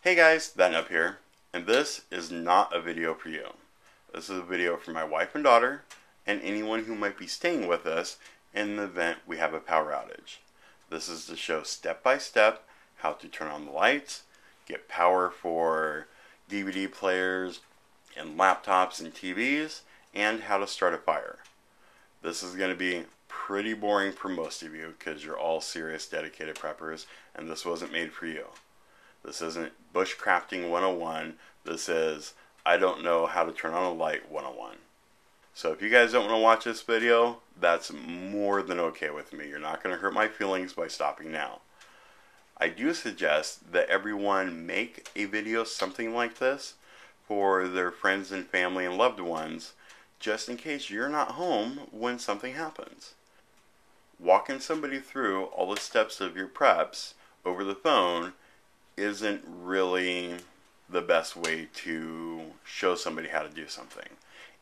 Hey guys, Thatnub here, and this is not a video for you. This is a video for my wife and daughter, and anyone who might be staying with us in the event we have a power outage. This is to show step by step how to turn on the lights, get power for DVD players and laptops and TVs, and how to start a fire. This is going to be pretty boring for most of you because you're all serious dedicated preppers, and this wasn't made for you. This isn't bushcrafting 101. This is I don't know how to turn on a light 101. So if you guys don't want to watch this video, that's more than okay with me. You're not going to hurt my feelings by stopping now. I do suggest that everyone make a video something like this for their friends and family and loved ones, just in case you're not home when something happens. Walking somebody through all the steps of your preps over the phone isn't really the best way to show somebody how to do something.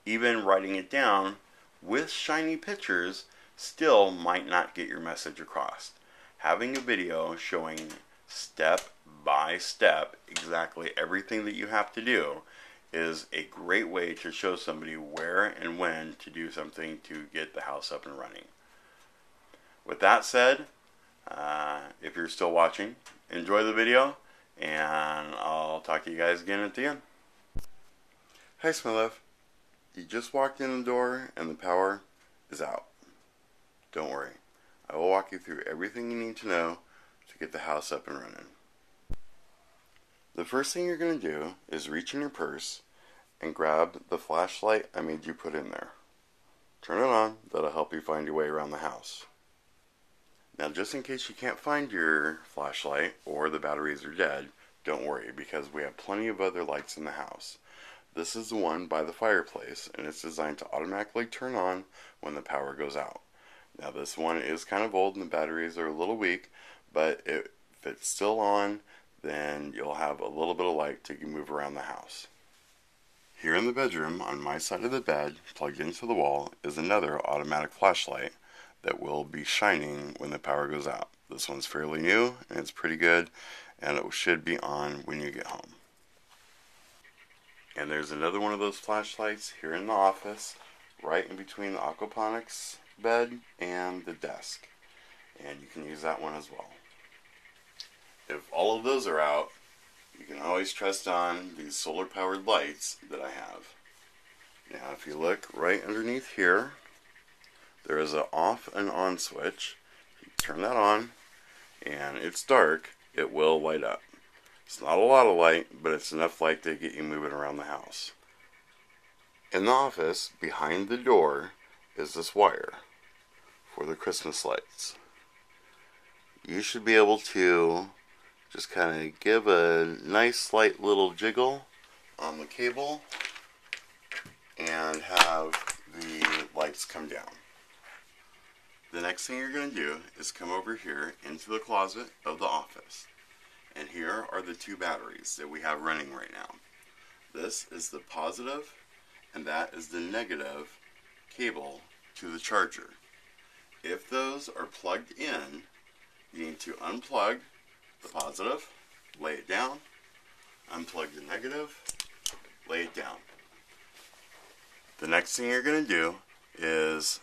Even writing it down with shiny pictures still might not get your message across. Having a video showing step by step exactly everything that you have to do is a great way to show somebody where and when to do something to get the house up and running. With that said, if you're still watching, enjoy the video, and I'll talk to you guys again at the end. Hi, Smilef. You just walked in the door and the power is out. Don't worry. I will walk you through everything you need to know to get the house up and running. The first thing you're going to do is reach in your purse and grab the flashlight I made you put in there. Turn it on. That'll help you find your way around the house. Now, just in case you can't find your flashlight or the batteries are dead, don't worry, because we have plenty of other lights in the house. This is the one by the fireplace, and it's designed to automatically turn on when the power goes out. Now, this one is kind of old and the batteries are a little weak, but if it's still on, then you'll have a little bit of light to move around the house. Here in the bedroom, on my side of the bed, plugged into the wall, is another automatic flashlight that will be shining when the power goes out. This one's fairly new and it's pretty good, and it should be on when you get home. And there's another one of those flashlights here in the office, right in between the aquaponics bed and the desk, and you can use that one as well. If all of those are out, you can always trust on these solar powered lights that I have. Now if you look right underneath here, there is an off and on switch. You turn that on and it's dark, it will light up. It's not a lot of light, but it's enough light to get you moving around the house. In the office, behind the door, is this wire for the Christmas lights. You should be able to just kind of give a nice slight little jiggle on the cable and have the lights come down. The next thing you're going to do is come over here into the closet of the office. And here are the two batteries that we have running right now. This is the positive, and that is the negative cable to the charger. If those are plugged in, you need to unplug the positive, lay it down, unplug the negative, lay it down. The next thing you're going to do is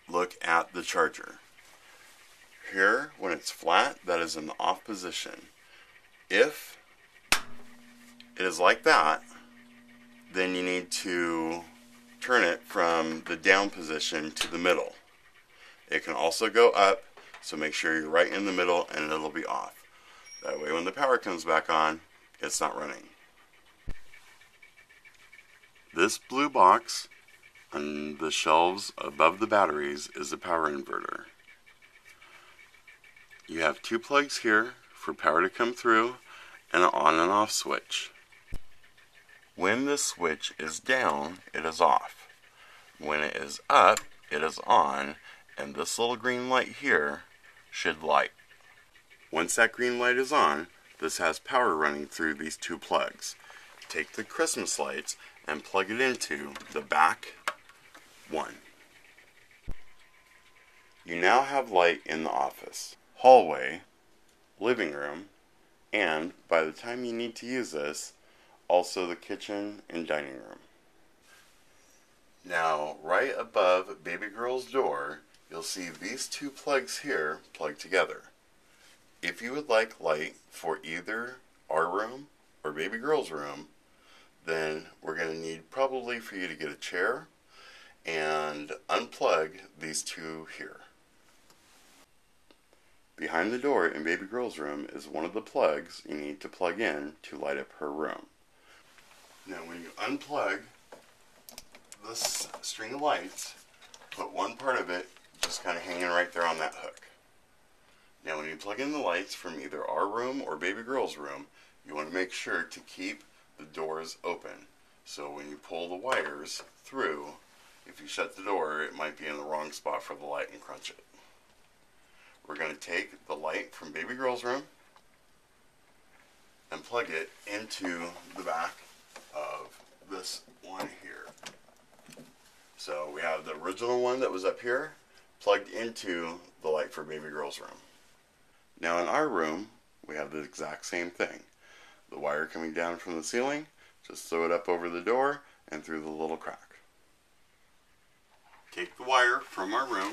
look at the charger. Here, when it's flat, that is in the off position. If it is like that, then you need to turn it from the down position to the middle. It can also go up, so make sure you're right in the middle and it'll be off. That way when the power comes back on, it's not running. This blue box on the shelves above the batteries is a power inverter. You have two plugs here for power to come through and an on and off switch. When the switch is down, it is off. When it is up, it is on, and this little green light here should light. Once that green light is on, this has power running through these two plugs. Take the Christmas lights and plug it into the back one. You now have light in the office, hallway, living room, and by the time you need to use this, also the kitchen and dining room. Now, right above baby girl's door, you'll see these two plugs here plugged together. If you would like light for either our room or baby girl's room, then we're going to need probably for you to get a chair and unplug these two here. Behind the door in baby girl's room is one of the plugs you need to plug in to light up her room. Now when you unplug this string of lights, put one part of it just kind of hanging right there on that hook. Now when you plug in the lights from either our room or baby girl's room, you want to make sure to keep the doors open. So when you pull the wires through, if you shut the door, it might be in the wrong spot for the light and crunch it. We're going to take the light from baby girl's room and plug it into the back of this one here. So we have the original one that was up here plugged into the light for baby girl's room. Now in our room, we have the exact same thing. The wire coming down from the ceiling, just throw it up over the door and through the little crack. Take the wire from our room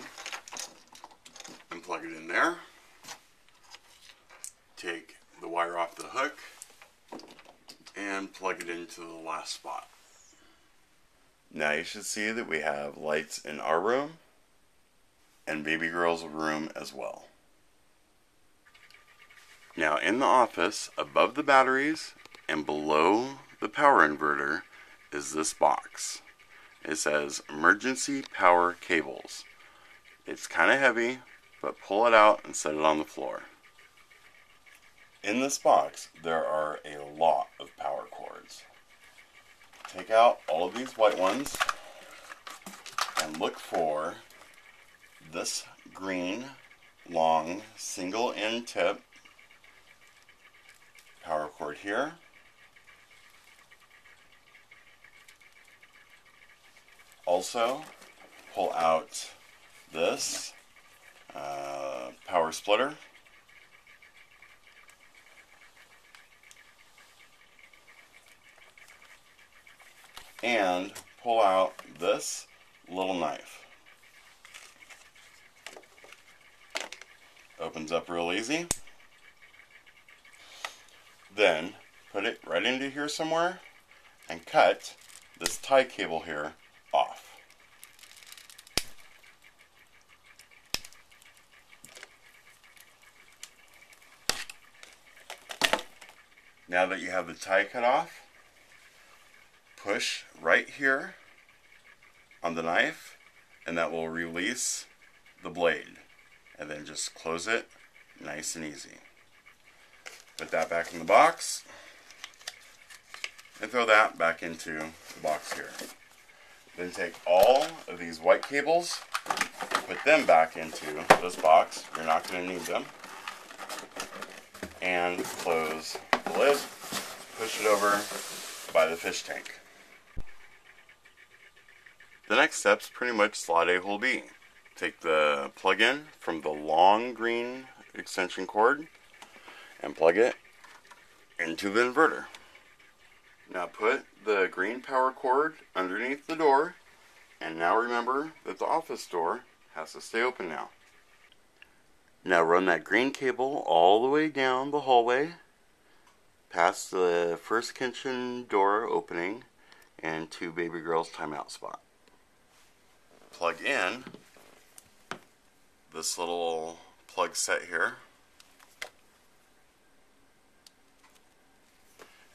and plug it in there. Take the wire off the hook and plug it into the last spot. Now you should see that we have lights in our room and baby girl's room as well. Now in the office, above the batteries and below the power inverter is this box. It says emergency power cables. It's kind of heavy, but pull it out and set it on the floor. In this box, there are a lot of power cords. Take out all of these white ones and look for this green, long, single end tip power cord here. Also, pull out this power splitter. And pull out this little knife. Opens up real easy. Then put it right into here somewhere and cut this tie cable here off. Now that you have the tie cut off, push right here on the knife and that will release the blade, and then just close it nice and easy. Put that back in the box and throw that back into the box here. Then take all of these white cables, put them back into this box. You're not going to need them. And close the lid, push it over by the fish tank. The next step's pretty much slot A hole B. Take the plug-in from the long green extension cord and plug it into the inverter. Now put the green power cord underneath the door, and now remember that the office door has to stay open now. Now run that green cable all the way down the hallway, past the first kitchen door opening, and to baby girl's timeout spot. Plug in this little plug set here,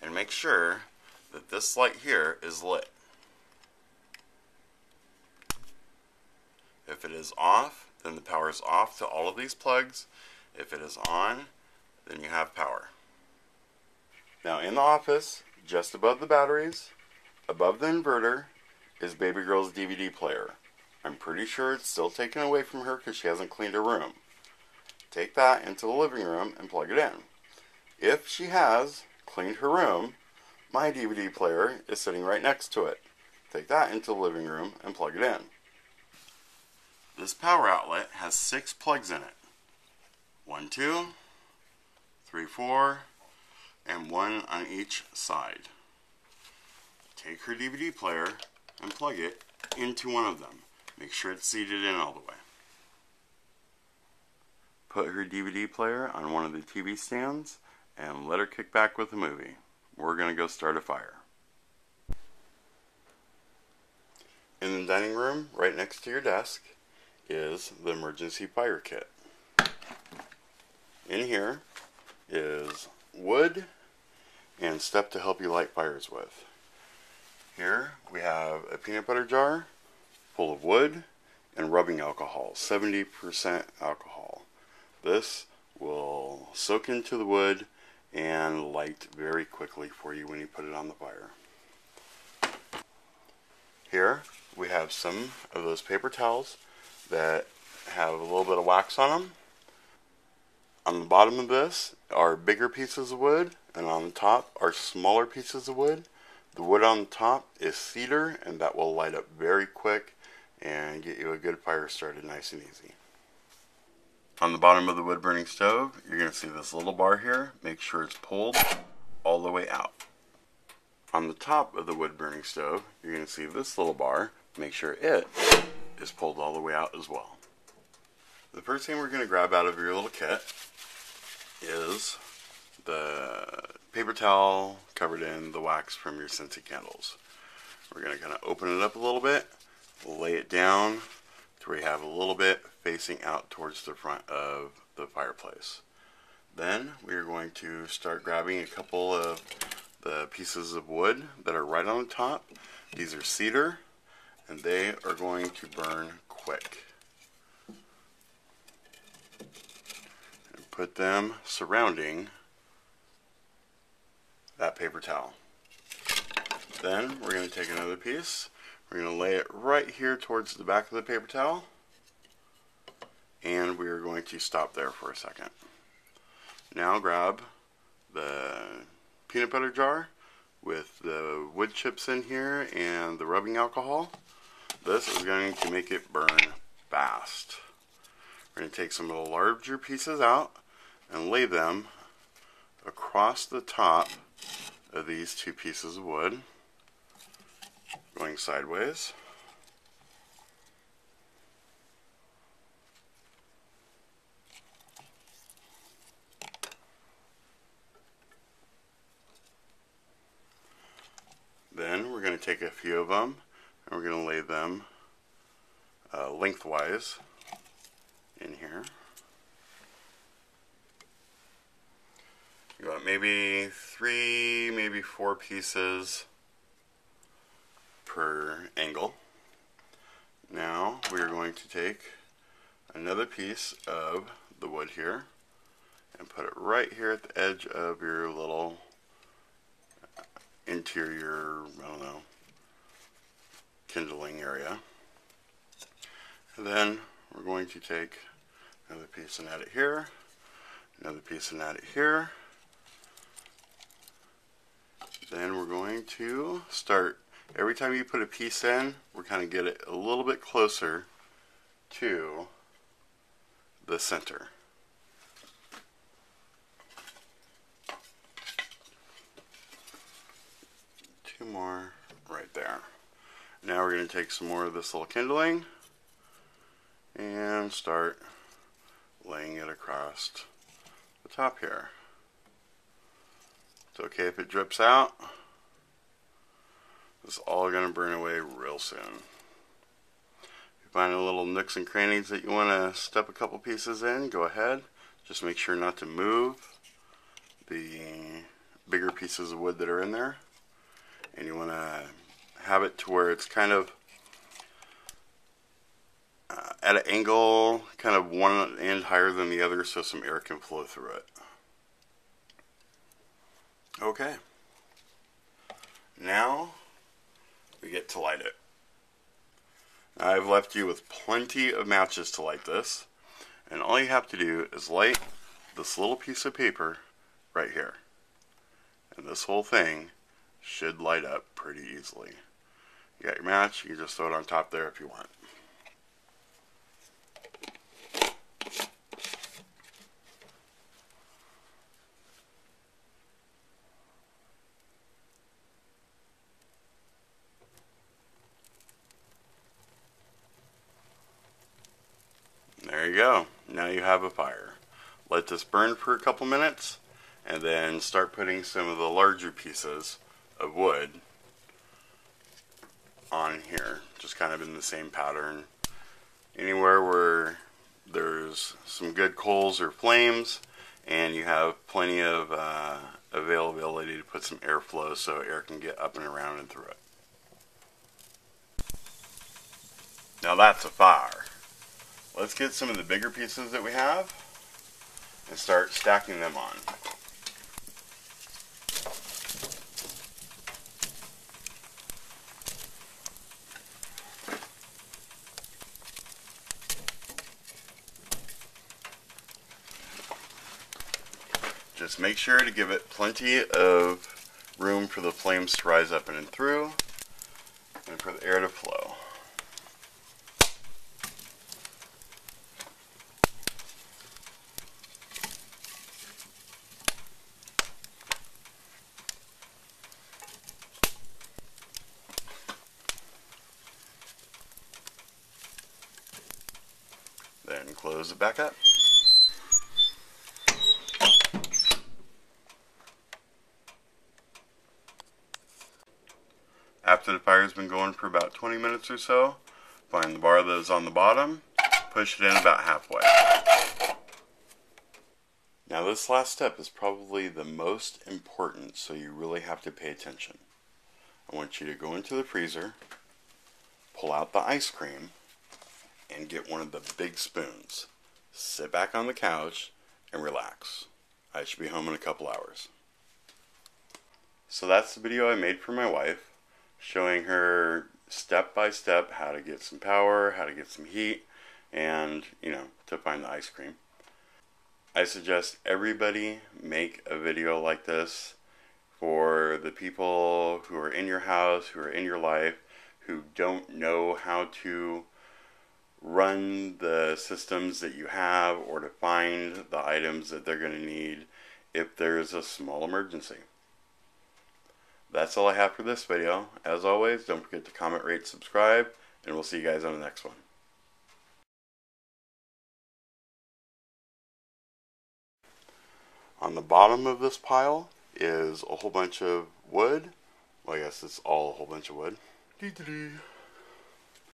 and make sure that this light here is lit. If it is off, then the power is off to all of these plugs. If it is on, then you have power. Now in the office, just above the batteries, above the inverter, is baby girl's DVD player. I'm pretty sure it's still taken away from her because she hasn't cleaned her room. Take that into the living room and plug it in. If she has cleaned her room, my DVD player is sitting right next to it. Take that into the living room and plug it in. This power outlet has 6 plugs in it. 1, 2, 3, 4, and one on each side. Take her DVD player and plug it into one of them. Make sure it's seated in all the way. Put her DVD player on one of the TV stands and let her kick back with the movie. We're going to go start a fire. In the dining room, right next to your desk, is the emergency fire kit. In here is wood and stuff to help you light fires with. Here we have a peanut butter jar full of wood and rubbing alcohol, 70% alcohol. This will soak into the wood and light very quickly for you when you put it on the fire. Here we have some of those paper towels that have a little bit of wax on them. On the bottom of this are bigger pieces of wood, and on the top are smaller pieces of wood. The wood on the top is cedar, and that will light up very quick and get you a good fire started nice and easy. On the bottom of the wood burning stove, you're going to see this little bar here. Make sure it's pulled all the way out. On the top of the wood burning stove, you're going to see this little bar. Make sure it is pulled all the way out as well. The first thing we're going to grab out of your little kit is the paper towel covered in the wax from your scented candles. We're going to kind of open it up a little bit, lay it down to where you have a little bit facing out towards the front of the fireplace. Then we are going to start grabbing a couple of the pieces of wood that are right on the top. These are cedar, and they are going to burn quick. And put them surrounding that paper towel. Then we're going to take another piece. We're going to lay it right here towards the back of the paper towel, and we are going to stop there for a second. Now grab the peanut butter jar with the wood chips in here and the rubbing alcohol. This is going to make it burn fast. We're going to take some of the larger pieces out and lay them across the top of these two pieces of wood, going sideways. Then we're going to take a few of them and we're going to lay them lengthwise in here. You want maybe 3, maybe 4 pieces per angle. Now we are going to take another piece of the wood here and put it right here at the edge of your little interior, I don't know, kindling area. And then we're going to take another piece and add it here, another piece and add it here. Then we're going to start, every time you put a piece in, we're kind of get it a little bit closer to the center. Two more right there. Now we're going to take some more of this little kindling and start laying it across the top here. It's okay if it drips out. It's all going to burn away real soon. If you find a little nooks and crannies that you want to step a couple pieces in, go ahead. Just make sure not to move the bigger pieces of wood that are in there. And you want to have it to where it's kind of at an angle, kind of one end higher than the other so some air can flow through it. Okay. Now we get to light it. Now I've left you with plenty of matches to light this, and all you have to do is light this little piece of paper right here. And this whole thing should light up pretty easily. You got your match, you can just throw it on top there if you want. you go. Now you have a fire. Let this burn for a couple minutes, and then start putting some of the larger pieces of wood on here, just kind of in the same pattern. Anywhere where there's some good coals or flames and you have plenty of availability to put some airflow so air can get up and around and through it. Now that's a fire. Let's get some of the bigger pieces that we have and start stacking them on. Just make sure to give it plenty of room for the flames to rise up and through, and for the air to flow. Then close it back up. After the fire's been going for about 20 minutes or so, find the bar that is on the bottom, push it in about halfway. Now this last step is probably the most important, so you really have to pay attention. I want you to go into the freezer, pull out the ice cream, and get one of the big spoons. Sit back on the couch and relax. I should be home in a couple hours. So that's the video I made for my wife, showing her step by step how to get some power, how to get some heat, and, to find the ice cream. I suggest everybody make a video like this for the people who are in your house, who are in your life, who don't know how to run the systems that you have or to find the items that they're going to need if there's a small emergency. That's all I have for this video. As always, don't forget to comment, rate, subscribe, and we'll see you guys on the next one. On the bottom of this pile is a whole bunch of wood. Well, I guess it's all a whole bunch of wood. Dee-dee-dee.